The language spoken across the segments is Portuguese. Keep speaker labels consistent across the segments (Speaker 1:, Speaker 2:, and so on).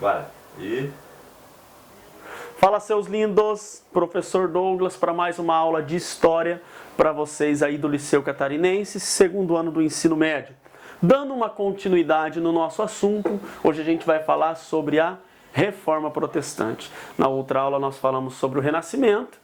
Speaker 1: Vai. E...
Speaker 2: Fala, seus lindos! Professor Douglas para mais uma aula de História para vocês aí do Liceu Catarinense, segundo ano do ensino médio. Dando uma continuidade no nosso assunto, hoje a gente vai falar sobre a Reforma Protestante. Na outra aula nós falamos sobre o Renascimento,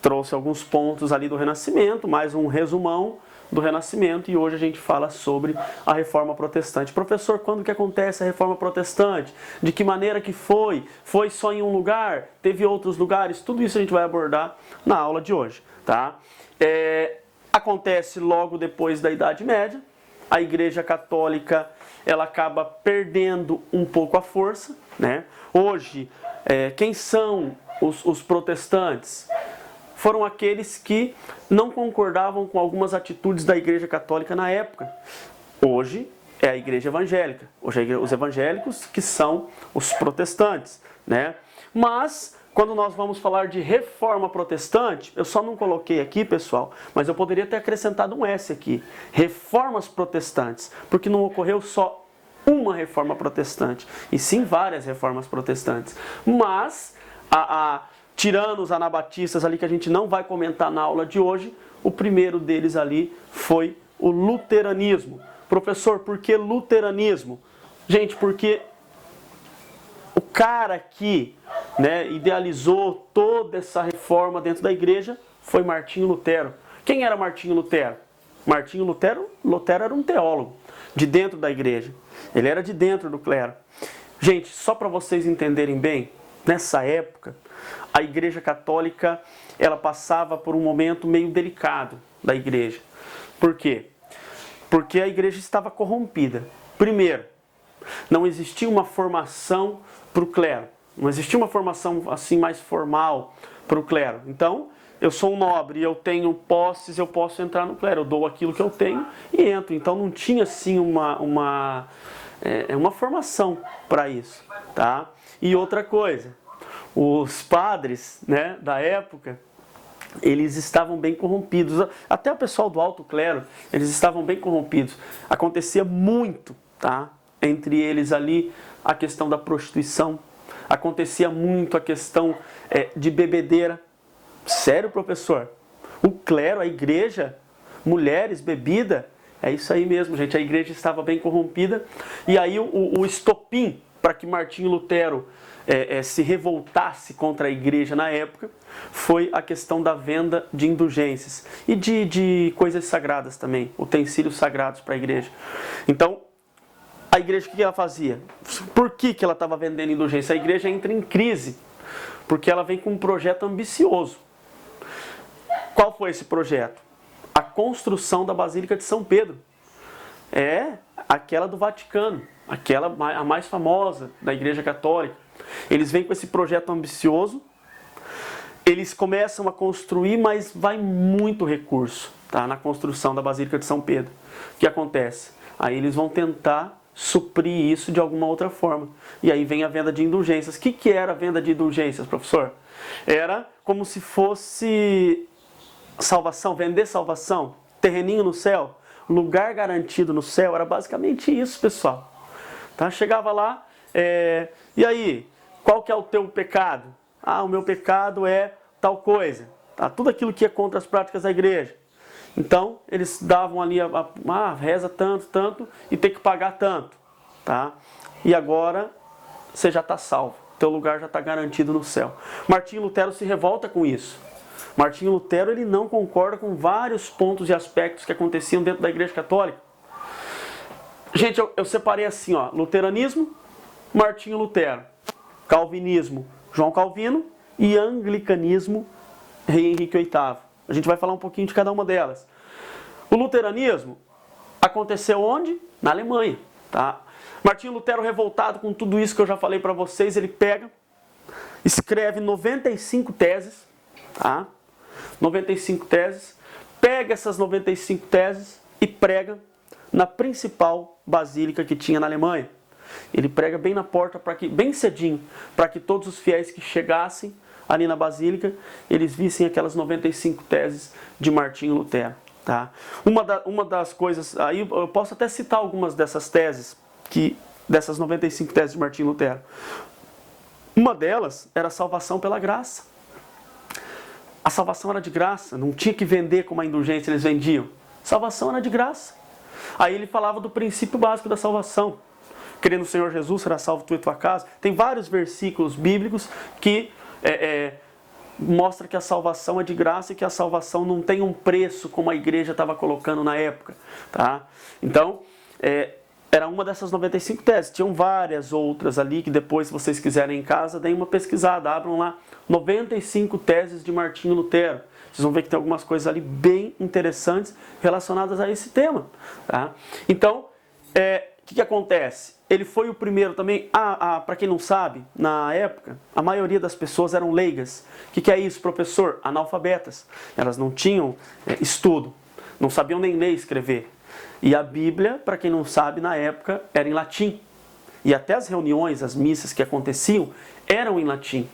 Speaker 2: trouxe alguns pontos ali do Renascimento, mais um resumão do Renascimento, e hoje a gente fala sobre a Reforma Protestante. Professor, quando que acontece a Reforma Protestante? De que maneira que foi? Foi só em um lugar? Teve outros lugares? Tudo isso a gente vai abordar na aula de hoje, tá? Acontece logo depois da Idade Média. A Igreja Católica, ela acaba perdendo um pouco a força, né? Hoje, quem são os protestantes? Foram aqueles que não concordavam com algumas atitudes da Igreja Católica na época. Hoje é a Igreja Evangélica. Hoje é os evangélicos que são os protestantes, né? Mas, quando nós vamos falar de Reforma Protestante, eu só não coloquei aqui, pessoal, mas eu poderia ter acrescentado um S aqui. Reformas Protestantes, porque não ocorreu só uma Reforma Protestante, e sim várias Reformas Protestantes. Mas, tirando os anabatistas ali que a gente não vai comentar na aula de hoje, o primeiro deles ali foi o luteranismo. Professor, por que luteranismo? Gente, porque o cara que, idealizou toda essa reforma dentro da igreja foi Martinho Lutero. Quem era Martinho Lutero? Martinho Lutero era um teólogo de dentro da igreja. Ele era de dentro do clero. Gente, só para vocês entenderem bem, nessa época, a Igreja Católica, ela passava por um momento meio delicado da igreja. Por quê? Porque a igreja estava corrompida. Primeiro, não existia uma formação para o clero. Não existia uma formação assim mais formal para o clero. Então, eu sou um nobre, eu tenho posses, eu posso entrar no clero. Eu dou aquilo que eu tenho e entro. Então, não tinha assim uma formação para isso, tá? E outra coisa, os padres, da época, eles estavam bem corrompidos. Até o pessoal do alto clero, eles estavam bem corrompidos. Acontecia muito, tá? Entre eles ali a questão da prostituição. Acontecia muito a questão de bebedeira. Sério, professor? O clero, a igreja, mulheres, bebida, é isso aí mesmo, gente. A igreja estava bem corrompida. E aí o estopim para que Martinho Lutero se revoltasse contra a igreja na época foi a questão da venda de indulgências e de coisas sagradas também, utensílios sagrados para a igreja. Então, a igreja, o que ela fazia? Por que ela estava vendendo indulgência? A igreja entra em crise, porque ela vem com um projeto ambicioso. Qual foi esse projeto? A construção da Basílica de São Pedro. É aquela do Vaticano, a mais famosa da Igreja Católica. Eles vêm com esse projeto ambicioso, eles começam a construir, mas vai muito recurso, tá, na construção da Basílica de São Pedro. O que acontece? Aí eles vão tentar suprir isso de alguma outra forma. E aí vem a venda de indulgências. O que era a venda de indulgências, professor? Era como se fosse salvação, vender salvação, terreninho no céu, lugar garantido no céu. Era basicamente isso, pessoal. Tá? Chegava lá, e aí, qual que é o teu pecado? Ah, o meu pecado é tal coisa. Tá? Tudo aquilo que é contra as práticas da igreja. Então, eles davam ali, reza tanto, e tem que pagar tanto. Tá? E agora, você já está salvo. Teu lugar já está garantido no céu. Martinho Lutero se revolta com isso. Martinho Lutero, ele não concorda com vários pontos e aspectos que aconteciam dentro da Igreja Católica. Gente, eu separei assim, ó, luteranismo, Martinho Lutero, calvinismo, João Calvino, e anglicanismo, Rei Henrique VIII. A gente vai falar um pouquinho de cada uma delas. O luteranismo aconteceu onde? Na Alemanha, tá? Martinho Lutero, revoltado com tudo isso que eu já falei para vocês, ele pega, escreve 95 teses, tá? 95 teses, pega essas 95 teses e prega na principal basílica que tinha na Alemanha. Ele prega bem na porta, bem cedinho, para que todos os fiéis que chegassem ali na basílica, eles vissem aquelas 95 teses de Martinho Lutero. Tá? Uma das coisas, aí eu posso até citar algumas dessas teses, que dessas 95 teses de Martinho Lutero. Uma delas era a salvação pela graça. A salvação era de graça, não tinha que vender como a indulgência eles vendiam. Salvação era de graça. Aí ele falava do princípio básico da salvação. Crê no Senhor Jesus, será salvo tu e tua casa. Tem vários versículos bíblicos que mostram que a salvação é de graça e que a salvação não tem um preço como a igreja estava colocando na época. Tá? Então, era uma dessas 95 teses. Tinham várias outras ali que depois, se vocês quiserem em casa, deem uma pesquisada. Abram lá 95 teses de Martinho Lutero. Vocês vão ver que tem algumas coisas ali bem interessantes relacionadas a esse tema. Tá? Então, o que acontece? Ele foi o primeiro também, para quem não sabe, na época, a maioria das pessoas eram leigas. O que é isso, professor? Analfabetas. Elas não tinham estudo, não sabiam nem ler e escrever. E a Bíblia, para quem não sabe, na época, era em latim. E até as reuniões, as missas que aconteciam, eram em latim.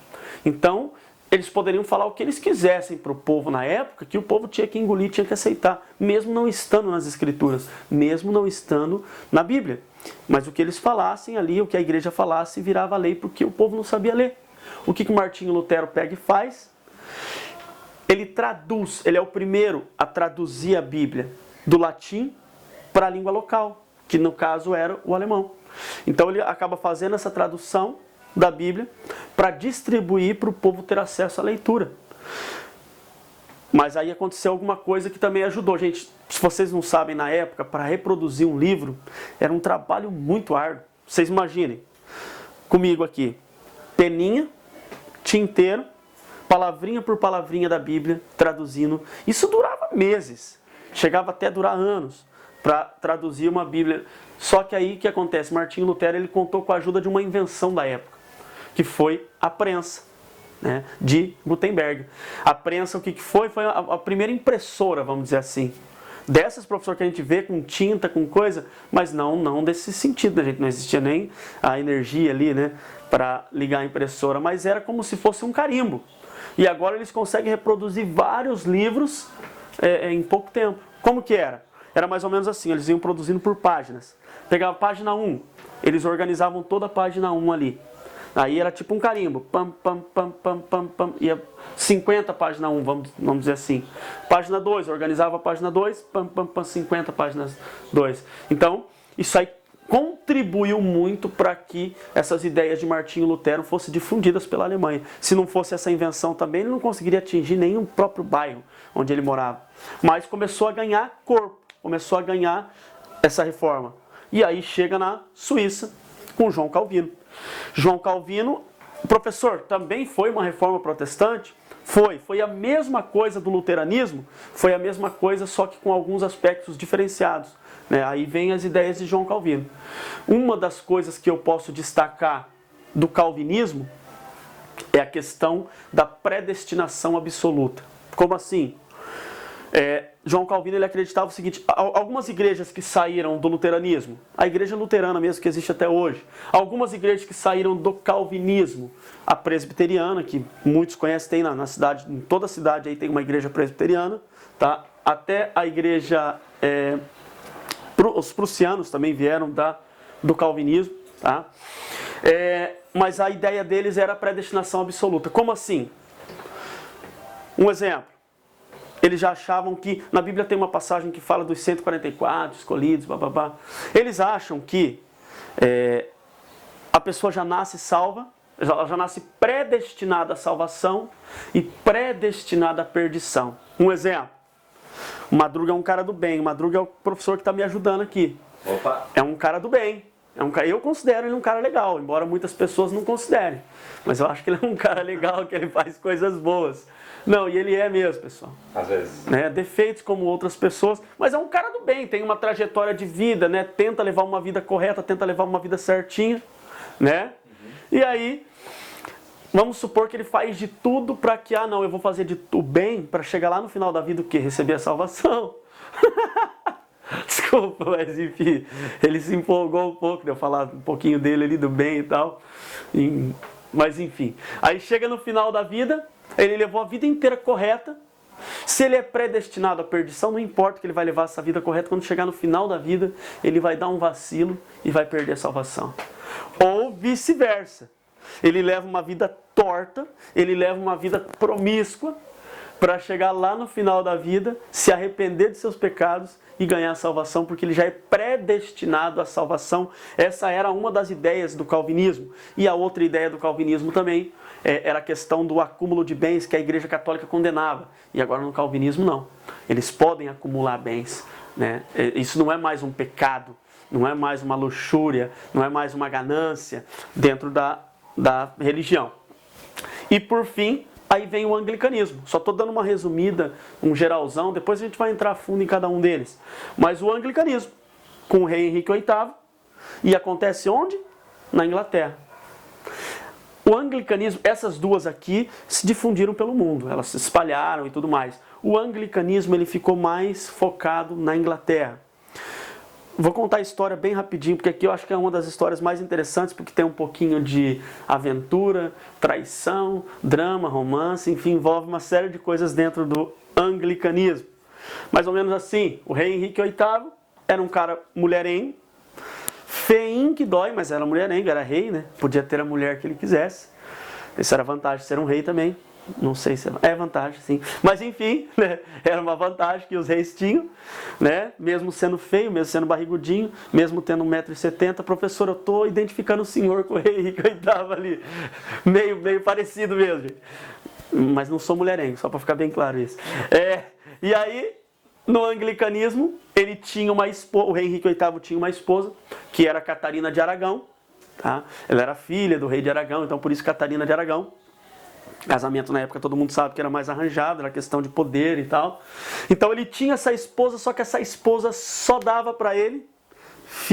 Speaker 2: Então, eles poderiam falar o que eles quisessem para o povo na época, que o povo tinha que engolir, tinha que aceitar, mesmo não estando nas Escrituras, mesmo não estando na Bíblia. Mas o que eles falassem ali, o que a igreja falasse, virava lei, porque o povo não sabia ler. O que Martinho Lutero pega e faz? Ele traduz, ele é o primeiro a traduzir a Bíblia do latim para a língua local, que no caso era o alemão. Então ele acaba fazendo essa tradução da Bíblia para distribuir para o povo ter acesso à leitura. Mas aí aconteceu alguma coisa que também ajudou. Gente, se vocês não sabem, na época, para reproduzir um livro, era um trabalho muito árduo. Vocês imaginem, comigo aqui, peninha, tinteiro, palavrinha por palavrinha da Bíblia, traduzindo. Isso durava meses, chegava até a durar anos para traduzir uma Bíblia. Só que aí o que acontece? Martinho Lutero ele contou com a ajuda de uma invenção da época, que foi a prensa, né, de Gutenberg. A prensa, o que foi? Foi a primeira impressora, vamos dizer assim. Dessas, professor, que a gente vê com tinta, com coisa, mas não desse sentido, né, gente? Não existia nem a energia ali, né, para ligar a impressora, mas era como se fosse um carimbo. E agora eles conseguem reproduzir vários livros em pouco tempo. Como que era? Era mais ou menos assim, eles iam produzindo por páginas. Pegava a página 1, eles organizavam toda a página 1 ali. Aí era tipo um carimbo, pam, pam, pam, pam, pam, pam, ia 50 página 1, vamos dizer assim. Página 2, organizava a página 2, pam, pam, pam, 50 páginas 2. Então, isso aí contribuiu muito para que essas ideias de Martinho Lutero fossem difundidas pela Alemanha. Se não fosse essa invenção também, ele não conseguiria atingir nem o próprio bairro onde ele morava. Mas começou a ganhar corpo, começou a ganhar essa reforma. E aí chega na Suíça com João Calvino. João Calvino, professor, também foi uma reforma protestante? Foi a mesma coisa do luteranismo, foi a mesma coisa, só que com alguns aspectos diferenciados. Né? Aí vem as ideias de João Calvino. Uma das coisas que eu posso destacar do calvinismo é a questão da predestinação absoluta. Como assim? João Calvino ele acreditava o seguinte: algumas igrejas que saíram do luteranismo, a igreja luterana mesmo que existe até hoje, algumas igrejas que saíram do calvinismo, a presbiteriana, que muitos conhecem, tem na cidade, em toda a cidade aí tem uma igreja presbiteriana, tá? Até a igreja, os prussianos também vieram do calvinismo, tá? Mas a ideia deles era a predestinação absoluta. Como assim? Um exemplo. Eles já achavam que, na Bíblia tem uma passagem que fala dos 144 escolhidos, bababá. Eles acham que a pessoa já nasce salva, ela já nasce predestinada à salvação e predestinada à perdição. Um exemplo. O Madruga é um cara do bem, o Madruga é o professor que está me ajudando aqui.
Speaker 1: Opa.
Speaker 2: É um cara do bem. Eu considero ele um cara legal, embora muitas pessoas não considerem. Mas eu acho que ele é um cara legal, que ele faz coisas boas. Não, e ele é mesmo, pessoal.
Speaker 1: Às vezes.
Speaker 2: Né? Defeitos como outras pessoas, mas é um cara do bem, tem uma trajetória de vida, né? Tenta levar uma vida correta, tenta levar uma vida certinha, né? Uhum. E aí, vamos supor que ele faz de tudo para que, eu vou fazer o bem para chegar lá no final da vida o quê? Receber a salvação. Desculpa, mas enfim, ele se empolgou um pouco de eu falar um pouquinho dele ali, do bem e tal. Mas enfim, aí chega no final da vida, ele levou a vida inteira correta, Se ele é predestinado à perdição, não importa que ele vai levar essa vida correta, quando chegar no final da vida, ele vai dar um vacilo e vai perder a salvação. Ou vice-versa. Ele leva uma vida torta, ele leva uma vida promíscua, para chegar lá no final da vida, se arrepender de seus pecados e ganhar a salvação, porque ele já é predestinado à salvação. Essa era uma das ideias do calvinismo. E a outra ideia do calvinismo também era a questão do acúmulo de bens que a Igreja Católica condenava. E agora no calvinismo não. Eles podem acumular bens, né? Isso não é mais um pecado, não é mais uma luxúria, não é mais uma ganância dentro da religião. E por fim, aí vem o anglicanismo. Só estou dando uma resumida, um geralzão, depois a gente vai entrar a fundo em cada um deles. Mas o anglicanismo, com o rei Henrique VIII, e acontece onde? Na Inglaterra. O anglicanismo, essas duas aqui, se difundiram pelo mundo, elas se espalharam e tudo mais. O anglicanismo ele ficou mais focado na Inglaterra. Vou contar a história bem rapidinho, porque aqui eu acho que é uma das histórias mais interessantes, porque tem um pouquinho de aventura, traição, drama, romance, enfim, envolve uma série de coisas dentro do anglicanismo. Mais ou menos assim, o rei Henrique VIII era um cara mulherengo, feinho que dói, mas era mulherengo, era rei, né? Podia ter a mulher que ele quisesse. Essa era a vantagem de ser um rei também. Não sei se é vantagem, sim. Mas enfim, né? Era uma vantagem que os reis tinham, né? Mesmo sendo feio, mesmo sendo barrigudinho, mesmo tendo 1,70 m. Professor, eu estou identificando o senhor com o rei Henrique VIII ali. Meio parecido mesmo. Mas não sou mulherengo, só para ficar bem claro isso. E aí, no anglicanismo, ele tinha uma esposa, o rei Henrique VIII tinha uma esposa, que era Catarina de Aragão. Tá? Ela era filha do rei de Aragão, então por isso Catarina de Aragão. Casamento na época todo mundo sabe que era mais arranjado, era questão de poder e tal. Então ele tinha essa esposa, só que essa esposa só dava para ele filhos.